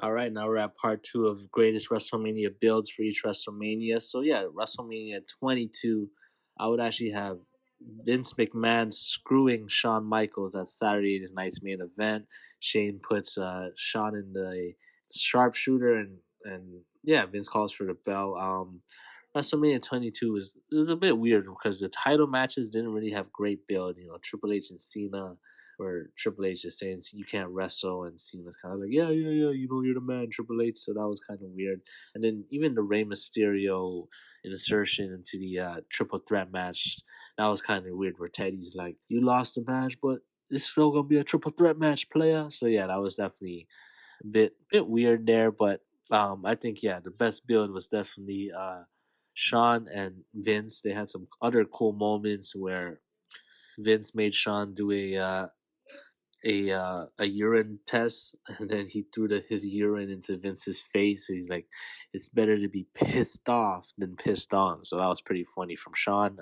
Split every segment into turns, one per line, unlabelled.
All right, now we're at part two of greatest WrestleMania builds for each WrestleMania. So yeah, WrestleMania 22, I would actually have Vince McMahon screwing Shawn Michaels at Saturday night's main event. Shane puts Shawn in the sharpshooter, and yeah, Vince calls for the bell. WrestleMania 22 is a bit weird because the title matches didn't really have great build. You know, Triple H and Cena, where Triple H is saying you can't wrestle, and Cena's kind of like, yeah, yeah, yeah, you know, you're the man, Triple H. So that was kind of weird. And then even the Rey Mysterio insertion into the triple threat match, that was kind of weird. Where Teddy's like, you lost the match, but it's still gonna be a triple threat match, player. So yeah, that was definitely a bit weird there, but I think yeah, the best build was definitely Sean and Vince. They had some other cool moments where Vince made Sean do a urine test, and then he threw his urine into Vince's face. So he's like, "It's better to be pissed off than pissed on." So that was pretty funny from Sean.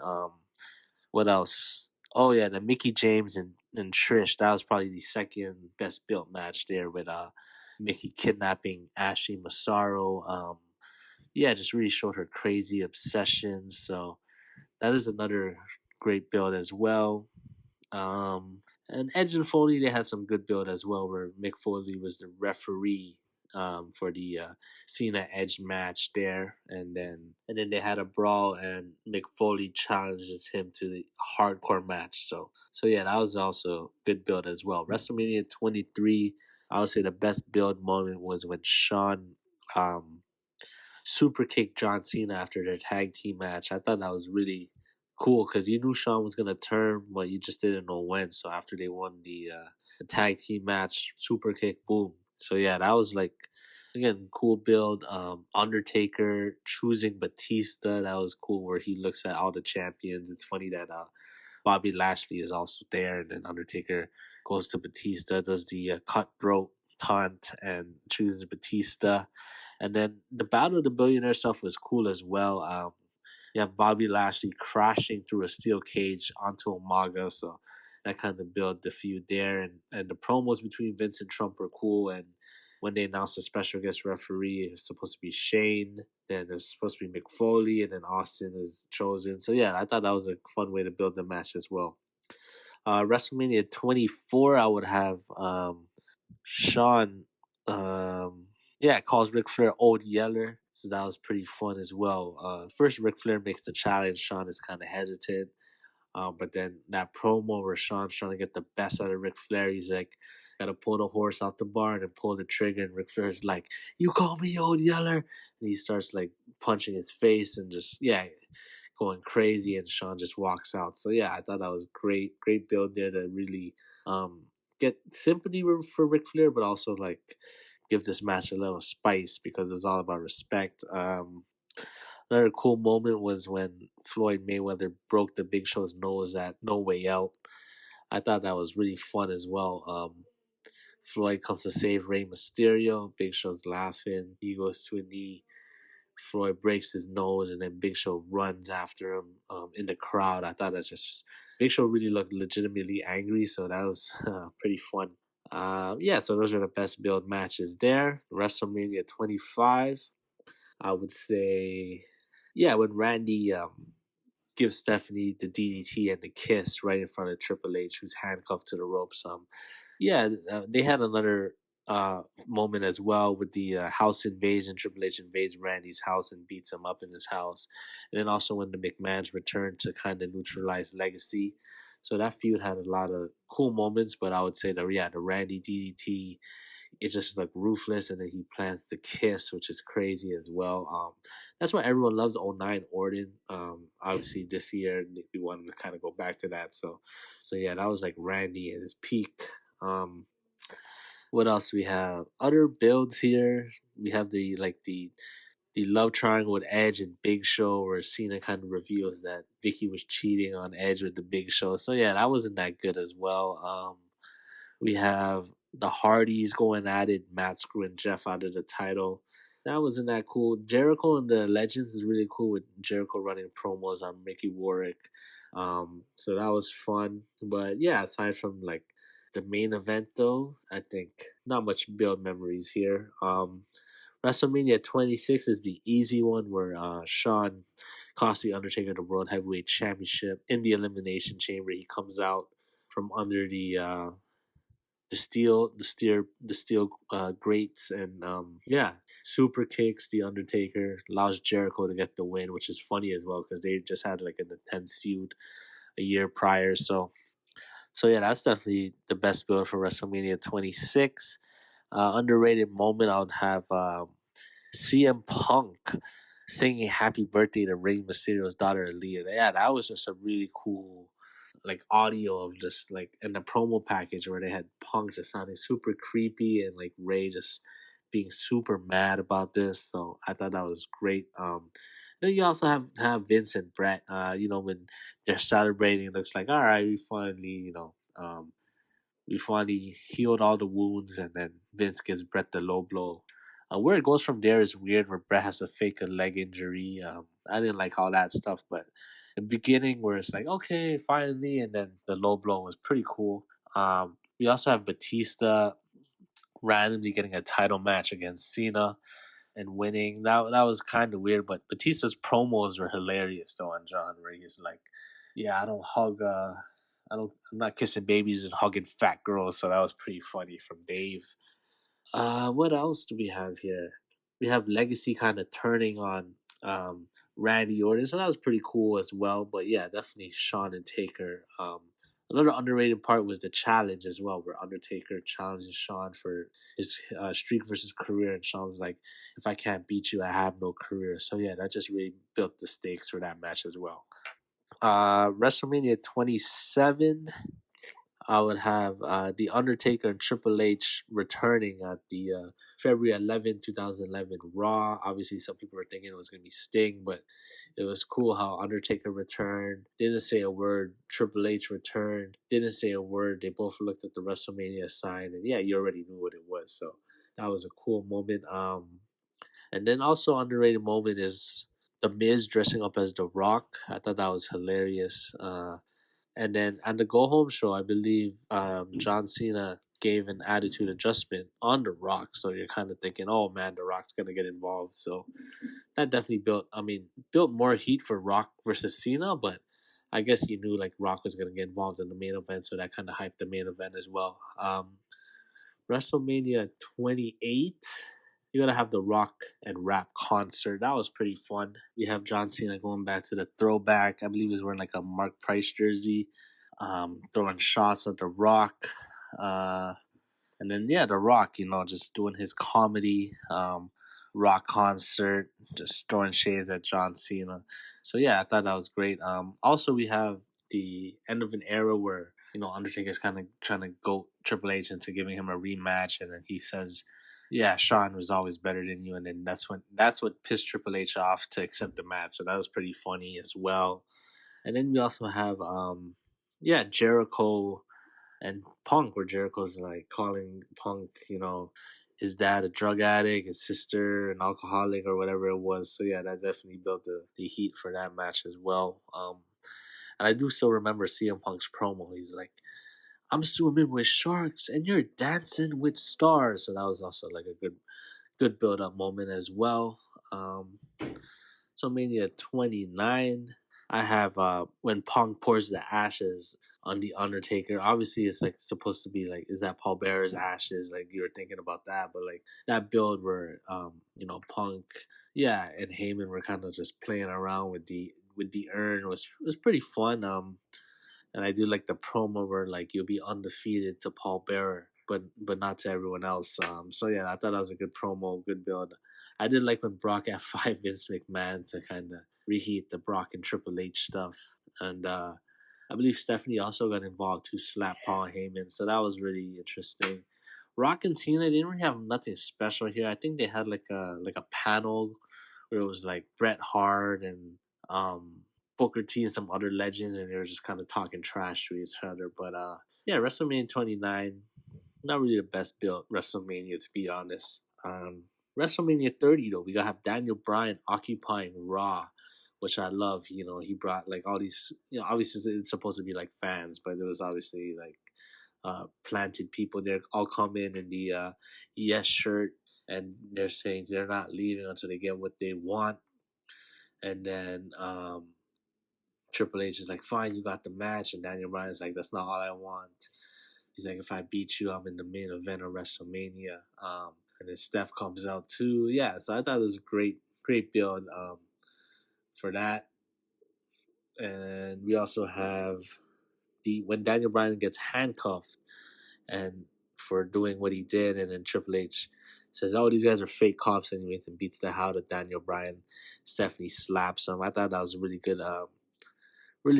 What else? Oh yeah, the Mickey James and Trish. That was probably the second best built match there with Mickey kidnapping Ashley Massaro. Yeah, just really showed her crazy obsession. So that is another great build as well. And Edge and Foley, they had some good build as well, where Mick Foley was the referee for the Cena Edge match there, and then they had a brawl, and Mick Foley challenges him to the hardcore match. So yeah, that was also good build as well. WrestleMania 23, I would say the best build moment was when Shawn um, super kicked John Cena after their tag team match. I thought that was really cool because you knew Shawn was gonna turn, but you just didn't know when. So after they won the tag team match, super kick, boom. So yeah, that was like again cool build. Undertaker choosing Batista, that was cool. Where he looks at all the champions. It's funny that Bobby Lashley is also there, and then Undertaker goes to Batista, does the cutthroat taunt, and chooses Batista. And then the Battle of the Billionaire stuff was cool as well. You have Bobby Lashley crashing through a steel cage onto Umaga, so that kind of built the feud there. And the promos between Vince and Trump were cool. And when they announced the special guest referee, it was supposed to be Shane, then it was supposed to be Mick Foley, and then Austin is chosen. So yeah, I thought that was a fun way to build the match as well. WrestleMania 24, I would have Sean, yeah, calls Ric Flair Old Yeller. So that was pretty fun as well. First, Ric Flair makes the challenge. Sean is kind of hesitant. But then that promo where Sean's trying to get the best out of Ric Flair, he's like, gotta pull the horse out the barn and pull the trigger. And Ric Flair's like, you call me Old Yeller? And he starts like punching his face and just, yeah, going crazy. And Sean just walks out. So yeah, I thought that was great. Great build there to really get sympathy for Ric Flair, but also like give this match a little spice because it's all about respect. Another cool moment was when Floyd Mayweather broke the Big Show's nose at No Way Out. I thought that was really fun as well. Floyd comes to save Rey Mysterio. Big Show's laughing. He goes to a knee. Floyd breaks his nose, and then Big Show runs after him in the crowd. I thought that's just Big Show really looked legitimately angry, so that was pretty fun. Yeah, so those are the best build matches there. WrestleMania 25, I would say, yeah, when Randy gives Stephanie the DDT and the kiss right in front of Triple H, who's handcuffed to the ropes. Yeah, they had another moment as well with the house invasion. Triple H invades Randy's house and beats him up in his house, and then also when the McMahons returned to kind of neutralize Legacy. So that feud had a lot of cool moments, but I would say that yeah, the Randy DDT, it's just like ruthless, and then he plans the kiss, which is crazy as well. That's why everyone loves '09 Orton. Obviously this year we wanted to kind of go back to that. So yeah, that was like Randy at his peak. What else we have? Other builds here. We have the love triangle with Edge and Big Show, where Cena kind of reveals that Vicky was cheating on Edge with the Big Show. So yeah, that wasn't that good as well. We have the Hardys going at it, Matt screwing Jeff out of the title. That wasn't that cool. Jericho and the Legends is really cool with Jericho running promos on Mickey Warwick. So that was fun. But yeah, aside from like The main event, though, I think not much build memories here. WrestleMania 26 is the easy one where Shawn cost the Undertaker the World Heavyweight Championship in the Elimination Chamber. He comes out from under the steel grates, and yeah, super kicks the Undertaker, allows Jericho to get the win, which is funny as well because they just had like an intense feud a year prior. So yeah, that's definitely the best build for WrestleMania 26. Underrated moment, I would have CM Punk singing "Happy Birthday" to Rey Mysterio's daughter Aaliyah. Yeah, that was just a really cool like audio of just like in the promo package where they had Punk just sounding super creepy and like Ray just being super mad about this. So I thought that was great. Then you also have Vince and Brett. When they're celebrating, it looks like all right, we finally healed all the wounds, and then Vince gives Brett the low blow. Where it goes from there is weird, where Brett has to fake a leg injury. I didn't like all that stuff, but the beginning where it's like, okay, finally, and then the low blow was pretty cool. We also have Batista randomly getting a title match against Cena and winning. That was kind of weird, but Batista's promos were hilarious though on John, where he's like, "Yeah, I don't hug. I'm not kissing babies and hugging fat girls." So that was pretty funny from Dave. What else do we have here? We have Legacy kind of turning on Randy Orton, so that was pretty cool as well. But yeah, definitely Shawn and Taker. Another underrated part was the challenge as well, where Undertaker challenges Shawn for his streak versus career, and Shawn's like, "If I can't beat you, I have no career." So yeah, that just really built the stakes for that match as well. WrestleMania 27. I would have The Undertaker and Triple H returning at the February 2011 Raw. Obviously, some people were thinking it was going to be Sting, but it was cool how Undertaker returned, didn't say a word. Triple H returned, didn't say a word. They both looked at the WrestleMania sign, and yeah, you already knew what it was. So that was a cool moment. And then also underrated moment is The Miz dressing up as The Rock. I thought that was hilarious. And then on the go home show, I believe John Cena gave an attitude adjustment on The Rock. So you're kind of thinking, oh man, The Rock's gonna get involved. So that definitely built more heat for Rock versus Cena. But I guess you knew like Rock was gonna get involved in the main event, so that kind of hyped the main event as well. WrestleMania 28. You're gonna have the Rock and Rap concert. That was pretty fun. We have John Cena going back to the throwback. I believe he's wearing like a Mark Price jersey, throwing shots at the Rock. Uh, and then yeah, the Rock, just doing his comedy rock concert, just throwing shades at John Cena. So yeah, I thought that was great. Also we have the end of an era where Undertaker's kind of trying to go Triple H into giving him a rematch, and then he says, "Yeah, Shawn was always better than you," and then that's what pissed Triple H off to accept the match. So that was pretty funny as well. And then we also have yeah, Jericho and Punk, where Jericho's like calling Punk, his dad a drug addict, his sister an alcoholic, or whatever it was. So yeah, that definitely built the heat for that match as well. And I do still remember CM Punk's promo. He's like, "I'm swimming with sharks, and you're dancing with stars." So that was also like a good build up moment as well. So Mania 29. I have when Punk pours the ashes on the Undertaker. Obviously, it's like supposed to be like, is that Paul Bearer's ashes? Like you were thinking about that, but like that build where Punk, yeah, and Heyman were kind of just playing around with the urn was pretty fun. And I do like the promo where like you'll be undefeated to Paul Bearer, but not to everyone else. So yeah, I thought that was a good promo, good build. I did like when Brock F5 Vince McMahon to kind of reheat the Brock and Triple H stuff, and I believe Stephanie also got involved to slap Paul Heyman, so that was really interesting. Rock and Cena didn't really have nothing special here. I think they had like a panel where it was like Bret Hart and Booker T and some other legends, and they were just kind of talking trash to each other. But yeah, WrestleMania 29, not really the best built WrestleMania to be honest. WrestleMania 30 though, we gotta have Daniel Bryan occupying Raw, which I love. He brought like all these. Obviously it's supposed to be like fans, but it was obviously like planted people. They're all come in the yes shirt, and they're saying they're not leaving until they get what they want. And then Triple H is like, "Fine, you got the match," and Daniel Bryan's like, "That's not all I want." He's like, "If I beat you, I'm in the main event of WrestleMania." And then Steph comes out too. Yeah, so I thought it was a great build for that. And we also have the when Daniel Bryan gets handcuffed and for doing what he did, and then Triple H says, "Oh, these guys are fake cops," anyways, and beats the hell out of Daniel Bryan. Stephanie slaps him. I thought that was really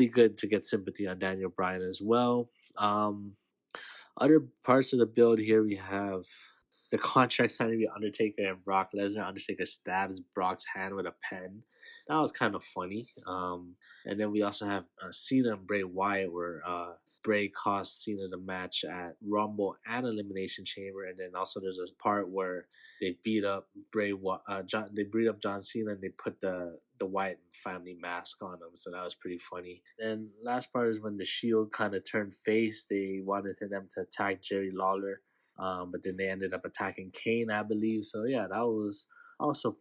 good to get sympathy on Daniel Bryan as well. Other parts of the build here, we have the contract signing between Undertaker and Brock Lesnar. Undertaker stabs Brock's hand with a pen. That was kind of funny. And then we also have Cena and Bray Wyatt, where Bray cost Cena the match at Rumble and Elimination Chamber. And then also there's a part where they beat up they beat up John Cena, and they put the Wyatt family mask on him. So that was pretty funny. And last part is when the Shield kind of turned face. They wanted them to attack Jerry Lawler, but then they ended up attacking Kane, I believe. So yeah, that was also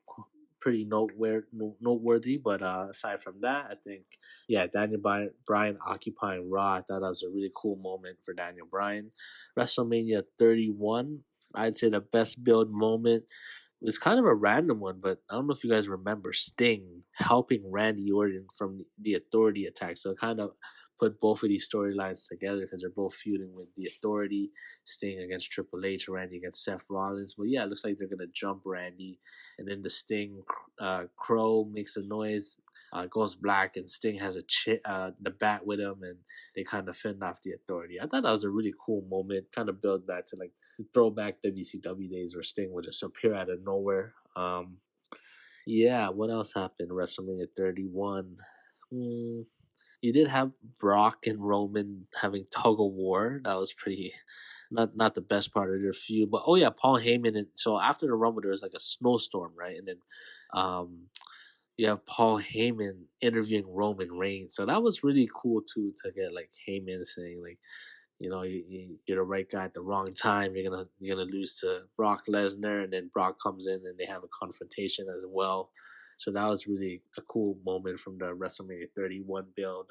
pretty noteworthy. But aside from that, I think yeah, Daniel Bryan occupying Raw. I thought that was a really cool moment for Daniel Bryan. WrestleMania 31. I'd say the best build moment was kind of a random one, but I don't know if you guys remember Sting helping Randy Orton from the Authority attack. So it kind of put both of these storylines together because they're both feuding with the Authority, Sting against Triple H, Randy against Seth Rollins. But yeah, it looks like they're gonna jump Randy, and then the Sting crow makes a noise, goes black, and Sting has the bat with him, and they kind of fend off the Authority. I thought that was a really cool moment, kind of build back to like throwback WCW days where Sting would just appear out of nowhere. Yeah, what else happened? WrestleMania 31. You did have Brock and Roman having tug of war. That was pretty not the best part of their feud. But oh yeah, Paul Heyman, and so after the Rumble there was like a snowstorm, right? And then um you have Paul Heyman interviewing Roman Reigns. So that was really cool too, to get like Heyman saying like, you're the right guy at the wrong time. You're gonna lose to Brock Lesnar, and then Brock comes in and they have a confrontation as well. So that was really a cool moment from the WrestleMania 31 build.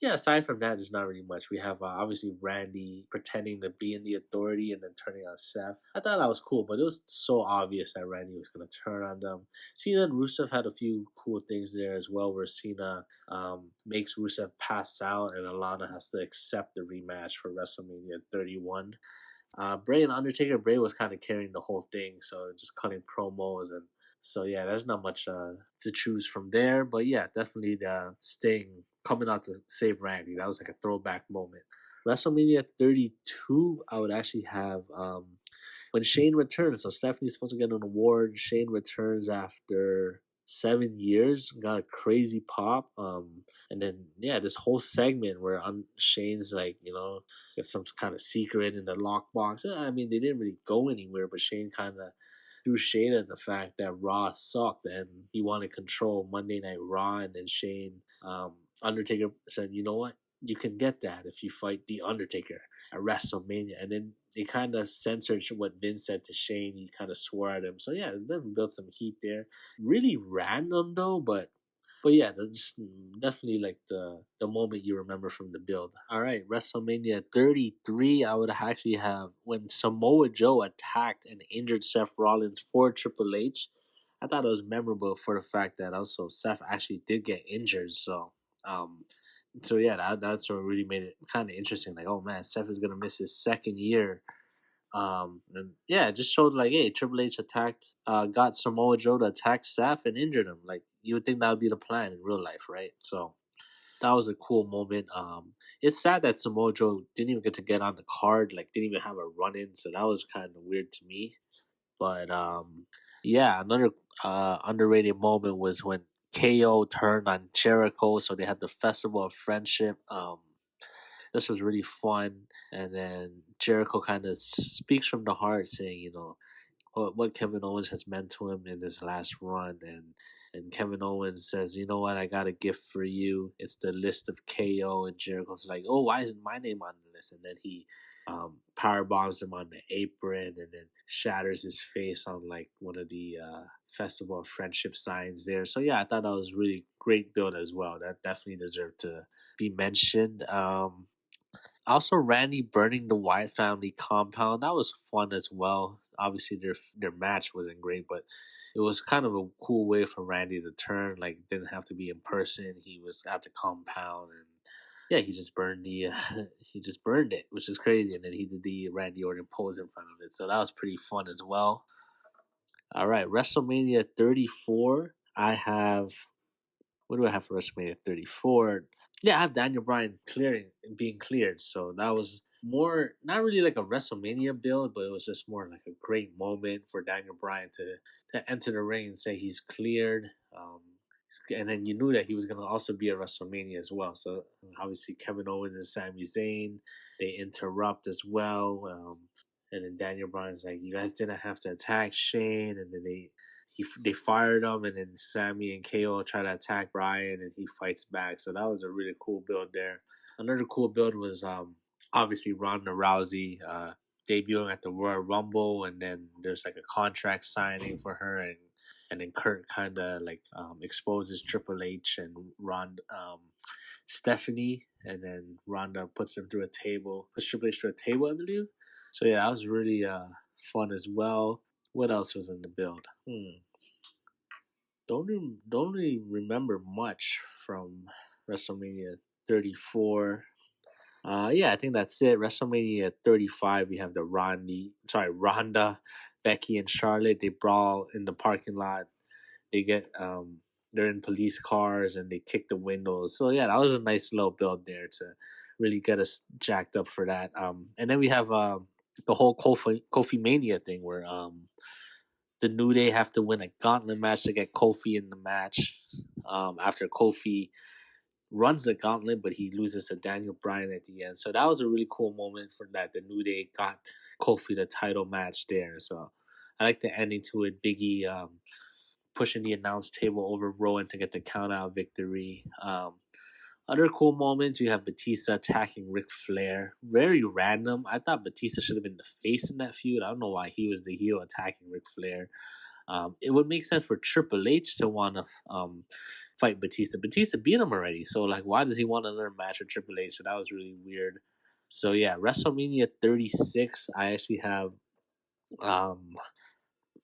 Yeah, aside from that, there's not really much. We have obviously Randy pretending to be in the Authority and then turning on Seth. I thought that was cool, but it was so obvious that Randy was going to turn on them. Cena and Rusev had a few cool things there as well, where Cena makes Rusev pass out, and Alana has to accept the rematch for WrestleMania 31. Bray and Undertaker. Bray was kind of carrying the whole thing, so just cutting promos, and so yeah, there's not much to choose from there. But yeah, definitely the Sting coming out to save Randy. That was like a throwback moment. WrestleMania 32, I would actually have when Shane returns. So Stephanie's supposed to get an award. Shane returns after 7 years, got a crazy pop. And then yeah, this whole segment where Shane's like, got some kind of secret in the lockbox. I mean, they didn't really go anywhere, but Shane kind of threw shade at the fact that Raw sucked and he wanted control Monday Night Raw. And then Shane, Undertaker said, "You know what? You can get that if you fight the Undertaker at WrestleMania." And then they kind of censored what Vince said to Shane. He kind of swore at him. So yeah, they built some heat there. Really random though, but yeah, that's definitely like the moment you remember from the build. All right, WrestleMania 33. I would actually have when Samoa Joe attacked and injured Seth Rollins for Triple H. I thought it was memorable for the fact that also Seth actually did get injured. Um, so yeah, that's what really made it kind of interesting. Like, oh man, Seth is gonna miss his second year. And yeah, it just showed like, hey, Triple H got Samoa Joe to attack Seth and injured him. Like, you would think that would be the plan in real life, right? So that was a cool moment. It's sad that Samoa Joe didn't even get to get on the card, like didn't even have a run in. So that was kind of weird to me. But yeah, another underrated moment was when KO turned on Jericho. So they had the Festival of Friendship. This was really fun. And then Jericho kind of speaks from the heart, saying, what Kevin Owens has meant to him in this last run, and Kevin Owens says, "You know what? I got a gift for you. It's the list of KO." And Jericho's like, "Oh, why isn't my name on the list?" And then he power bombs him on the apron, and then shatters his face on like one of the Festival of Friendship signs there. So yeah, I thought that was really great build as well. That definitely deserved to be mentioned. Also, Randy burning the Wyatt family compound, that was fun as well. Obviously, their match wasn't great, but it was kind of a cool way for Randy to turn. Like, didn't have to be in person. He was at the compound, and yeah, he just burned the he just burned it, which is crazy. And then he did the Randy Orton pose in front of it, so that was pretty fun as well. All right, WrestleMania 34. I have, what do I have for WrestleMania 34? Yeah, I have Daniel Bryan being cleared. So that was more, not really like a WrestleMania build, but it was just more like a great moment for Daniel Bryan to enter the ring and say he's cleared. And then you knew that he was going to also be at WrestleMania as well. So obviously Kevin Owens and Sami Zayn, they interrupt as well. And then Daniel Bryan's like, "You guys didn't have to attack Shane," and then they fired him, and then Sammy and KO try to attack Bryan, and he fights back. So that was a really cool build there. Another cool build was obviously Ronda Rousey debuting at the Royal Rumble, and then there's like a contract signing for her, and then Kurt kind of like exposes Triple H and Ronda. Stephanie, and then Ronda puts Triple H through a table, I believe. So yeah, that was really fun as well. What else was in the build? Don't really remember much from WrestleMania 34. Yeah, I think that's it. WrestleMania 35, we have Ronda, Becky, and Charlotte. They brawl in the parking lot. They get they're in police cars and they kick the windows. So yeah, that was a nice little build there to really get us jacked up for that. And then we have the whole Kofi Mania thing where the New Day have to win a gauntlet match to get Kofi in the match. After Kofi runs the gauntlet, but he loses to Daniel Bryan at the end. So that was a really cool moment for that. The New Day got Kofi the title match there. So I like the ending to it. Biggie pushing the announce table over Rowan to get the count out victory. Other cool moments, we have Batista attacking Ric Flair. Very random. I thought Batista should have been the face in that feud. I don't know why he was the heel attacking Ric Flair. It would make sense for Triple H to want to fight Batista. Batista beat him already, so like, why does he want another match with Triple H? So that was really weird. So yeah, WrestleMania 36. I actually have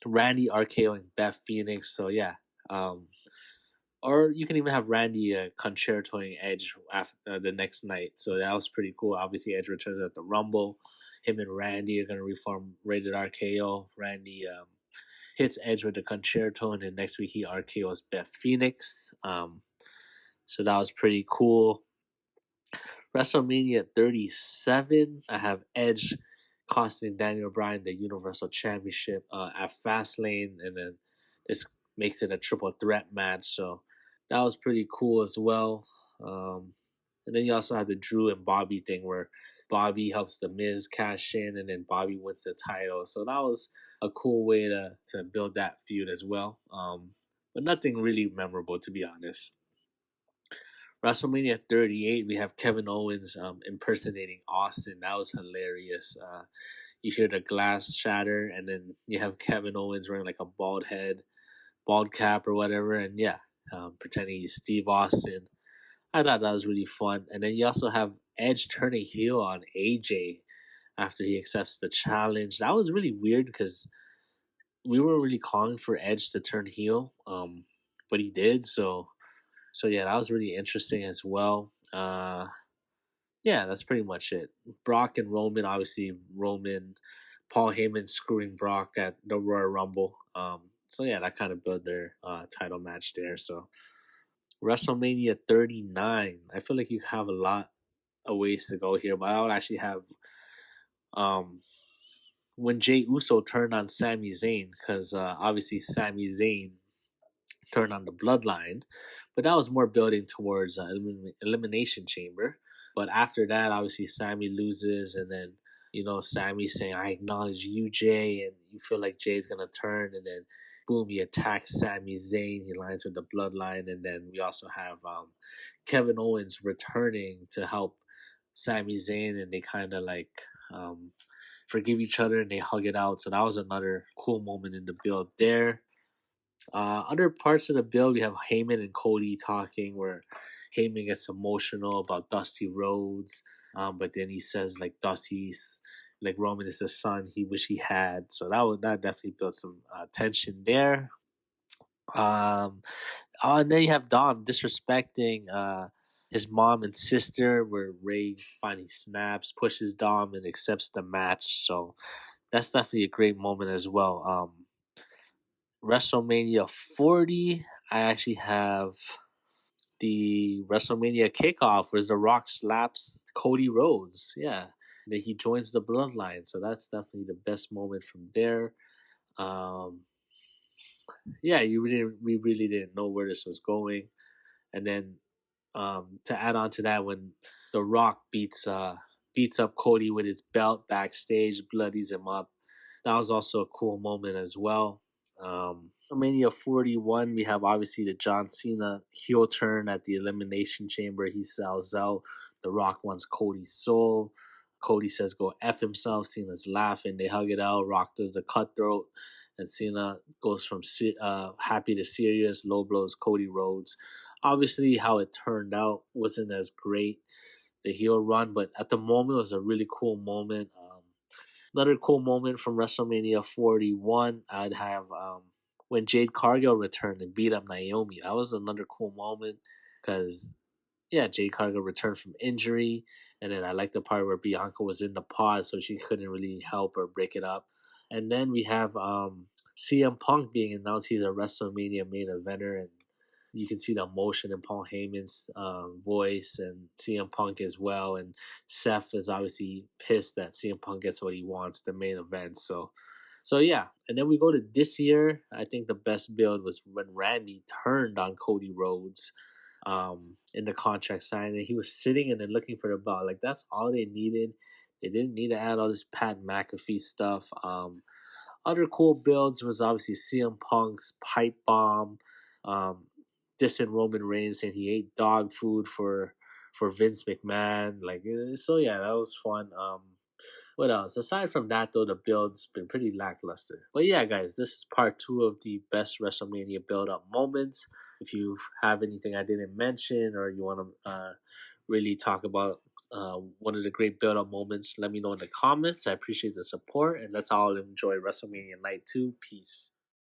Randy, RKO, and Beth Phoenix. So yeah, or you can even have Randy concertoing Edge after the next night. So that was pretty cool. Obviously, Edge returns at the Rumble. Him and Randy are gonna reform Rated RKO. Randy hits Edge with the concerto, and then next week he RKO's Beth Phoenix. So that was pretty cool. WrestleMania 37, I have Edge costing Daniel Bryan the Universal Championship at Fastlane, and then this makes it a triple threat match. So that was pretty cool as well. And then you also have the Drew and Bobby thing where Bobby helps the Miz cash in, and then Bobby wins the title. So that was a cool way to build that feud as well. But nothing really memorable, to be honest. WrestleMania 38, we have Kevin Owens impersonating Austin. That was hilarious. You hear the glass shatter, and then you have Kevin Owens wearing like a bald cap or whatever, and yeah, pretending he's Steve Austin. I thought that was really fun. And then you also have Edge turning heel on AJ after he accepts the challenge. That was really weird because we weren't really calling for Edge to turn heel, but he did. So yeah, that was really interesting as well. Yeah, that's pretty much it. Brock and Roman, obviously Paul Heyman screwing Brock at the Royal Rumble. So yeah, that kind of built their title match there. So WrestleMania 39, I feel like you have a lot of ways to go here, but I would actually have um when Jey Uso turned on Sami Zayn, because obviously Sami Zayn turned on the Bloodline, but that was more building towards Elimination Chamber. But after that, obviously Sammy loses, and then Sammy saying, "I acknowledge you, Jay," and you feel like Jay's gonna turn, and then boom, he attacks Sami Zayn. He lines with the Bloodline, and then we also have Kevin Owens returning to help Sami Zayn, and they kind of like um, forgive each other and they hug it out. So that was another cool moment in the build there. Other parts of the build, we have Heyman and Cody talking, where Heyman gets emotional about Dusty Rhodes, but then he says like Dusty's like Roman is the son he wish he had. So that definitely built some tension there. Um, and then you have Dom disrespecting his mom and sister, where Ray finally snaps, pushes Dom, and accepts the match. So that's definitely a great moment as well. WrestleMania 40, I actually have the WrestleMania kickoff where The Rock slaps Cody Rhodes. Yeah. Then he joins the bloodline. So that's definitely the best moment from there. Um, yeah, we really didn't know where this was going. And then to add on to that, when The Rock beats up Cody with his belt backstage, bloodies him up. That was also a cool moment as well. Mania 41, we have obviously the John Cena heel turn at the Elimination Chamber. He sells out. The Rock wants Cody's soul. Cody says, "Go F himself." Cena's laughing. They hug it out. Rock does the cutthroat. And Cena goes from happy to serious, low blows Cody Rhodes. Obviously, how it turned out wasn't as great, the heel run, but at the moment, it was a really cool moment. Another cool moment from WrestleMania 41, I'd have when Jade Cargill returned and beat up Naomi. That was another cool moment because, yeah, Jade Cargill returned from injury. And then I like the part where Bianca was in the pod, so she couldn't really help or break it up. And then we have CM Punk being announced he's a WrestleMania main eventer, and you can see the emotion in Paul Heyman's voice and CM Punk as well. And Seth is obviously pissed that CM Punk gets what he wants, the main event. So yeah. And then we go to this year. I think the best build was when Randy turned on Cody Rhodes in the contract signing. He was sitting and then looking for the belt. Like that's all they needed. They didn't need to add all this Pat McAfee stuff. Other cool builds was obviously CM Punk's pipe bomb, um, dissing Roman Reigns saying he ate dog food for Vince McMahon. So yeah, that was fun. What else? Aside from that, though, the build's been pretty lackluster. But yeah, guys, this is part two of the best WrestleMania build-up moments. If you have anything I didn't mention, or you want to really talk about one of the great build-up moments, let me know in the comments. I appreciate the support, and let's all enjoy WrestleMania Night 2. Peace.